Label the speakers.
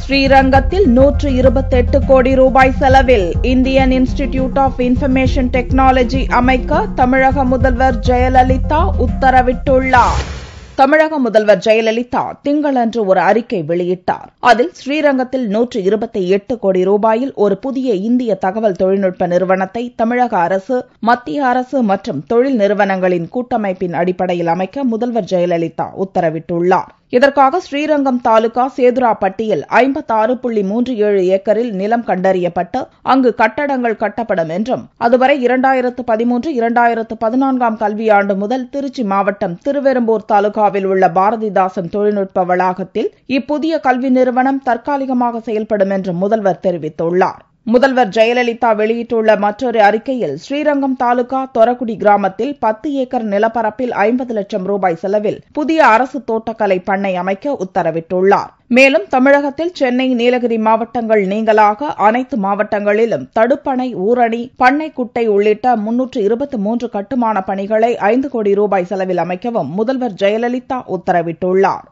Speaker 1: ஸ்ரீரங்கத்தில் 128 கோடி ரூபாய் செலவில் Indian institute of information technology அமைக்க தமிழக முதல்வர் ஜெயலலிதா உத்தரவிட்டுள்ளார். தமிழக முதல்வர் ஜெயலலிதா திங்களன்று ஒரு அறிக்கை வெளியிட்டார். அதில் ஸ்ரீரங்கத்தில் 128 கோடி ரூபாயில் ஒரு புதிய இந்திய தகவல் தொழில்நுட்ப நிறுவனத்தை தமிழக அரசு, மத்திய அரசு மற்றும் தொழில் நிறுவனங்களின் கூட்டமைப்பின் அடிப்படையில் அமைக்க முதல்வர் ஜெயலலிதா உத்தரவிட்டுள்ளார். இதற்காக ஸ்ரீரங்கம் தாலுகா சேதுராப்பட்டியில் 56.37 ஏக்கரில் நிலம் கண்டறியப்பட்டு அங்கு கட்டடங்கள் கட்டப்படும் என்றும், அதுவரை 2013-2014 கல்வியாண்டு முதல் திருச்சி மாவட்டம் திருவெரும்பூர் தாலுகாவில் உள்ள பாரதிதாசன் தொழில்நுட்ப வளாகத்தில் இப்புதிய கல்வி நிறுவனம் தற்காலிகமாக செயல்படும் என்று முதல்வர் தெரிவித்துள்ளார். முதல்வர் ஜெயலலிதா வெளியிட்டுள்ள மற்றொரு அறிக்கையில் ஸ்ரீரங்கம் தாலுகா தொரக்குடி கிராமத்தில் 10 ஏக்கர் நிலப்பரப்பில் 50 லட்சம் ரூபாய் செலவில் புதிய அரசு தோட்டக்கலை பண்ணை அமைக்க உத்தரவிட்டுள்ளார். மேலும் தமிழகத்தில் சென்னை, நீலகிரி மாவட்டங்கள் நீங்கலாக அனைத்து மாவட்டங்களிலும் தடுப்பணை, ஊரணி, பண்ணை குட்டை உள்ளிட்ட 323 கட்டுமான பணிகளை 5 கோடி ரூபாய் செலவில் அமைக்கவும் முதல்வர் ஜெயலலிதா உத்தரவிட்டுள்ளார்.